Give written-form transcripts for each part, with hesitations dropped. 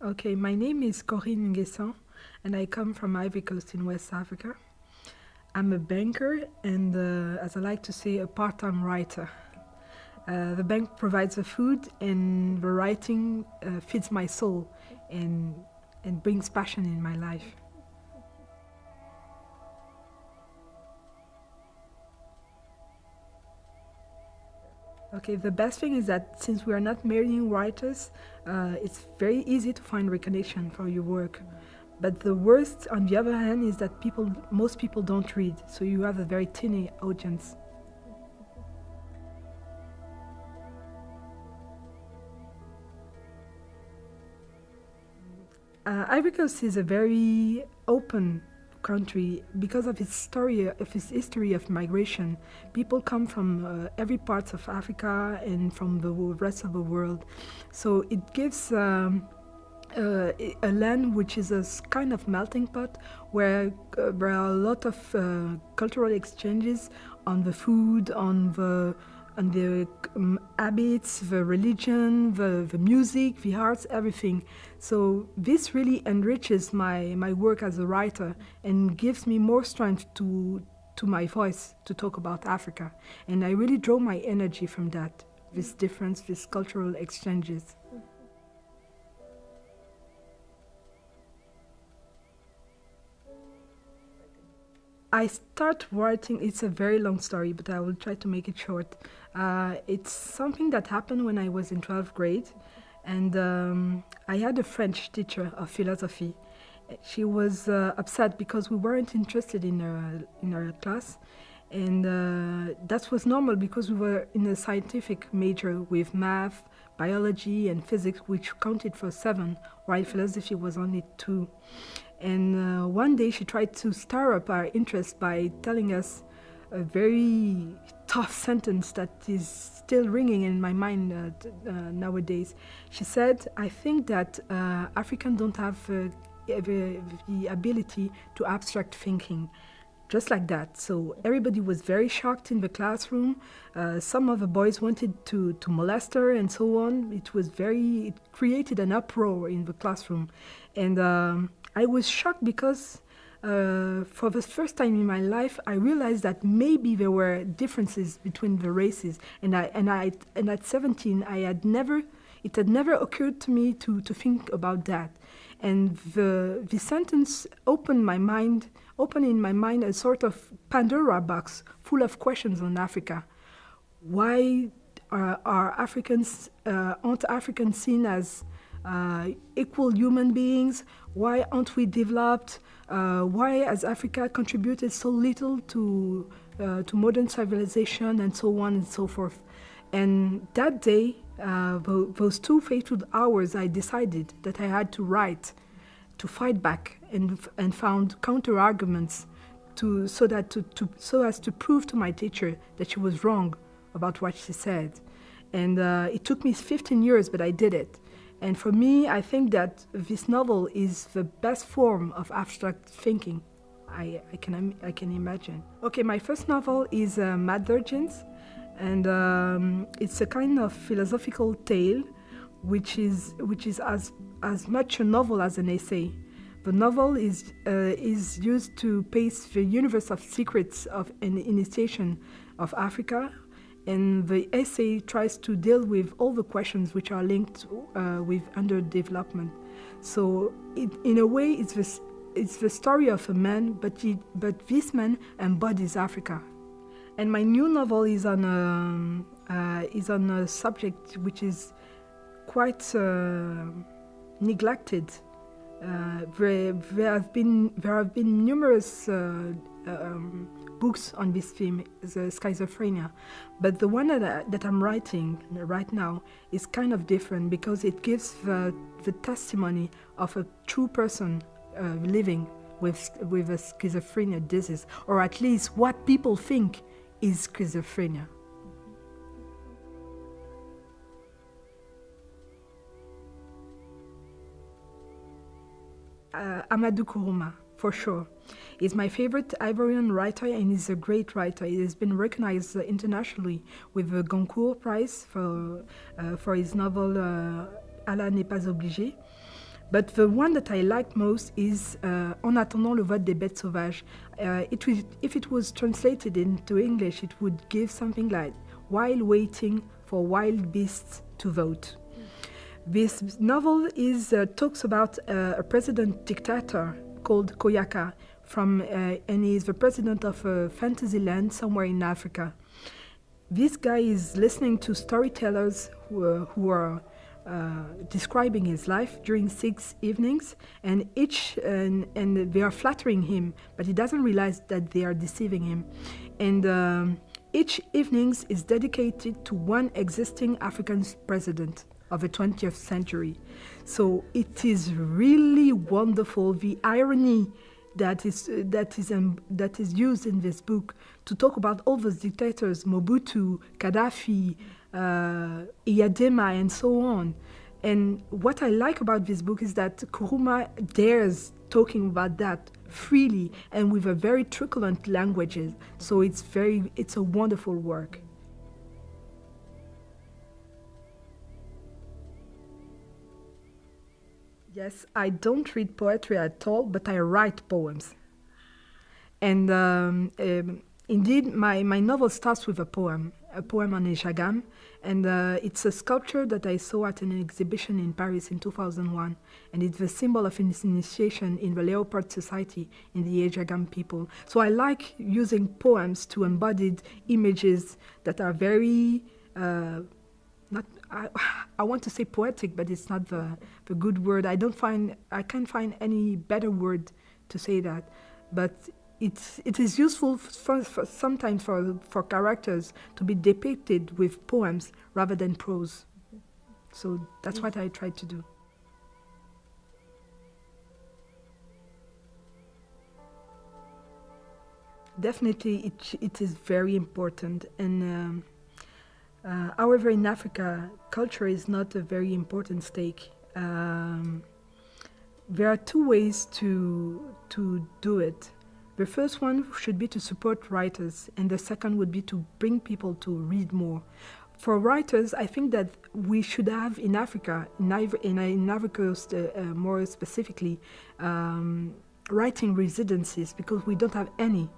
Okay, my name is Corinne N'GUESSAN and I come from Ivory Coast in West Africa. I'm a banker and, as I like to say, a part-time writer. The bank provides the food and the writing feeds my soul and brings passion in my life. Okay, the best thing is that since we are not marrying writers, it's very easy to find recognition for your work. But the worst, on the other hand, is that most people don't read, so you have a very tiny audience. Ivory Coast is a very open country because of its story, of its history of migration. People come from every part of Africa and from the rest of the world. So it gives a land which is a kind of melting pot where there are a lot of cultural exchanges on the food, on the habits, the religion, the music, the arts, everything. So this really enriches my work as a writer and gives me more strength to my voice to talk about Africa. And I really draw my energy from that, this difference, these cultural exchanges. I start writing, it's a very long story, but I will try to make it short. It's something that happened when I was in 12th grade, and I had a French teacher of philosophy. She was upset because we weren't interested in her class, and that was normal because we were in a scientific major with math, biology, and physics, which counted for 7, while philosophy was only 2. And one day she tried to stir up our interest by telling us a very tough sentence that is still ringing in my mind nowadays. She said, I think that Africans don't have the ability to abstract thinking. Just like that. So everybody was very shocked in the classroom. Some of the boys wanted to molest her and so on. It created an uproar in the classroom. And I was shocked because for the first time in my life, I realized that maybe there were differences between the races. And at 17, it had never occurred to me to think about that. And the sentence opened in my mind a sort of Pandora box full of questions on Africa. Why aren't Africans seen as equal human beings? Why aren't we developed? Why has Africa contributed so little to modern civilization and so on and so forth? And that day, those 2 fateful hours, I decided that I had to write, to fight back, and found counter arguments so as to prove to my teacher that she was wrong about what she said. And it took me 15 years, but I did it. And for me, I think that this novel is the best form of abstract thinking I can imagine. Okay, my first novel is Mad Virgins, and it's a kind of philosophical tale, which is as much a novel as an essay. The novel is used to pace the universe of secrets of an initiation of Africa, and the essay tries to deal with all the questions which are linked with underdevelopment. So, in a way, it's the story of a man, but this man embodies Africa. And my new novel is on a subject which is quite neglected. There have been numerous books on this theme, the schizophrenia, but the one that I'm writing right now is kind of different because it gives the testimony of a true person living with a schizophrenia disease, or at least what people think is schizophrenia. Amadou Kourouma, for sure. He's my favorite Ivorian writer and he's a great writer. He has been recognized internationally with the Goncourt Prize for his novel Allah n'est pas obligé. But the one that I like most is En attendant le vote des bêtes sauvages. If it was translated into English, it would give something like while waiting for wild beasts to vote. This novel talks about a president dictator called Koyaka, and he's the president of a fantasy land somewhere in Africa. This guy is listening to storytellers who are describing his life during 6 evenings, and they are flattering him, but he doesn't realize that they are deceiving him. And each evenings is dedicated to one existing African president of the 20th century. So it is really wonderful, the irony that is used in this book to talk about all those dictators, Mobutu, Gaddafi, Iyadema, and so on. And what I like about this book is that Kuruma dares talking about that freely and with a very truculent languages. So it's a wonderful work. Yes, I don't read poetry at all, but I write poems. And indeed, my novel starts with a poem on Ejagam, and it's a sculpture that I saw at an exhibition in Paris in 2001, and it's the symbol of initiation in the Leopard Society in the Ejagam people. So I like using poems to embody images that are very I want to say poetic, but it's not the good word. I can't find any better word to say that. But it is useful sometimes for characters to be depicted with poems rather than prose. So that's what I try to do. Definitely, it is very important. And however, in Africa, culture is not a very important stake. There are two ways to do it. The first one should be to support writers, and the second would be to bring people to read more. For writers, I think that we should have in Africa, in Ivory Coast more specifically, writing residencies, because we don't have any.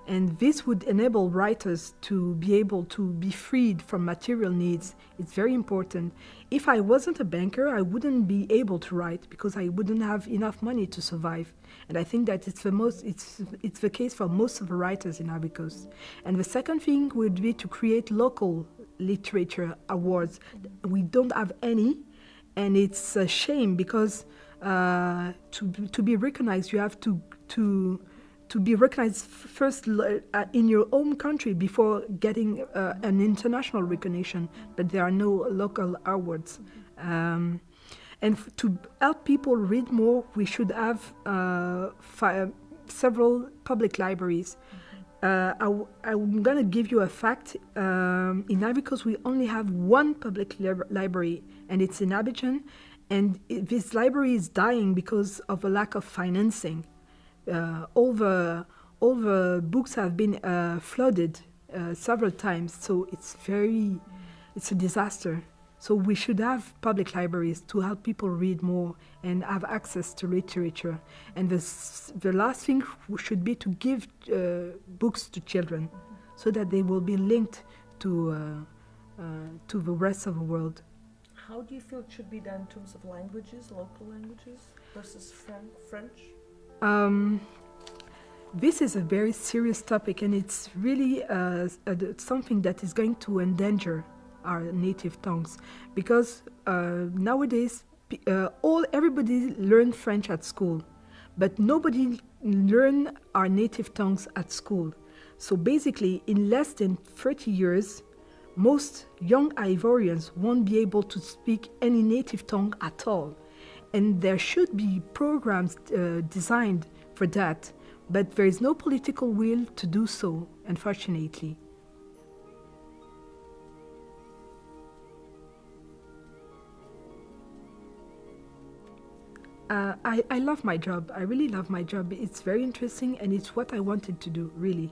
And this would enable writers to be able to be freed from material needs. It's very important. If I wasn't a banker, I wouldn't be able to write because I wouldn't have enough money to survive. And I think that it's the case for most of the writers in Ivory Coast. And the second thing would be to create local literature awards. We don't have any, and it's a shame because to be recognized, you have to be recognized first in your own country before getting an international recognition, but there are no local awards. And to help people read more, we should have several public libraries. I'm going to give you a fact. In Ivory Coast, we only have one public library, and it's in Abidjan. And this library is dying because of a lack of financing. All the books have been flooded several times, so it's a disaster. So we should have public libraries to help people read more and have access to literature. And the last thing should be to give books to children, so that they will be linked to the rest of the world. How do you feel it should be done in terms of languages, local languages versus French? This is a very serious topic, and it's really something that is going to endanger our native tongues, because nowadays everybody learns French at school, but nobody learns our native tongues at school. So basically, in less than 30 years, most young Ivorians won't be able to speak any native tongue at all. And there should be programs designed for that, but there is no political will to do so, unfortunately. I love my job. I really love my job. It's very interesting, and it's what I wanted to do, really.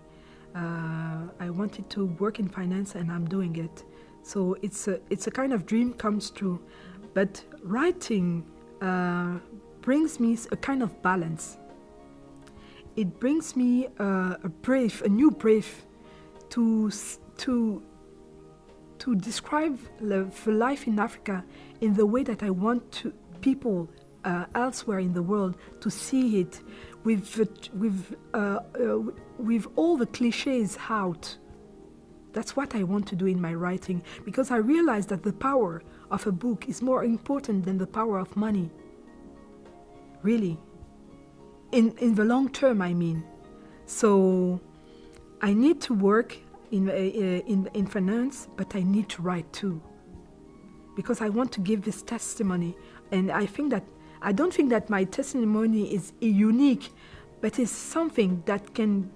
I wanted to work in finance, and I'm doing it. So it's a kind of dream comes true. But writing brings me a kind of balance. It brings me a new brief to describe the life in Africa in the way that I want people elsewhere in the world to see it, with all the cliches out. That's what I want to do in my writing, because I realize that the power of a book is more important than the power of money. Really. In the long term, I mean. So I need to work in finance, but I need to write too, because I want to give this testimony. And I don't think that my testimony is unique, but it's something that can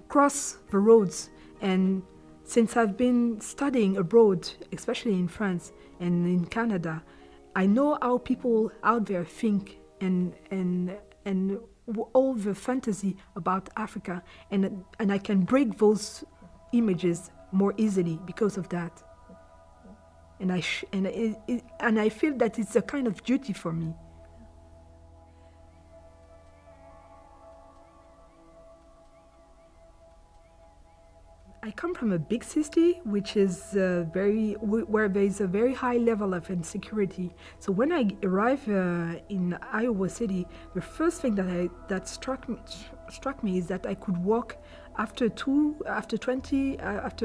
cross the roads. And since I've been studying abroad, especially in France and in Canada, I know how people out there think and all the fantasy about Africa, and I can break those images more easily because of that. And I feel that it's a kind of duty for me. I come from a big city, which is where there is a very high level of insecurity. So when I arrived in Iowa City, the first thing that struck me is that I could walk after 10 p.m.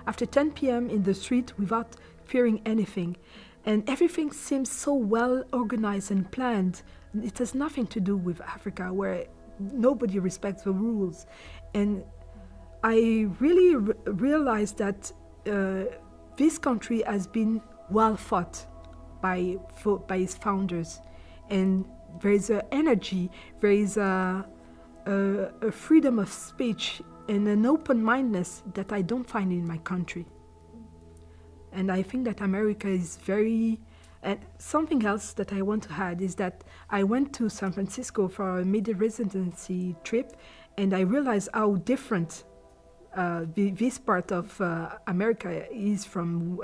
After 10 p.m. in the street without fearing anything. And everything seems so well organized and planned. It has nothing to do with Africa, where nobody respects the rules. And I really realized that this country has been well fought by its founders. And there is an energy, there is a freedom of speech and an open-mindedness that I don't find in my country. And I think that America is very... And something else that I want to add is that I went to San Francisco for a mid-residency trip, and I realized how different this part of America is from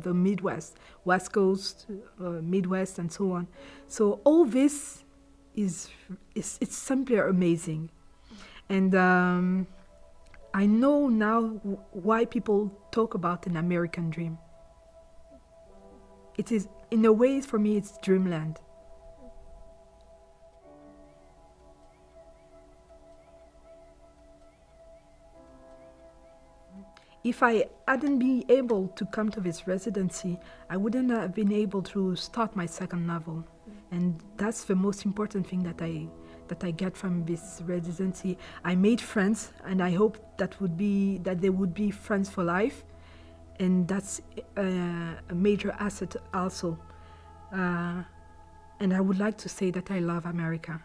the Midwest, West Coast, Midwest, and so on. So all this it's simply amazing. And I know now why people talk about an American dream. It is, in a way, for me, it's dreamland. If I hadn't been able to come to this residency, I wouldn't have been able to start my second novel. And that's the most important thing that I get from this residency. I made friends, and I hope that they would be friends for life. And that's a major asset also. And I would like to say that I love America.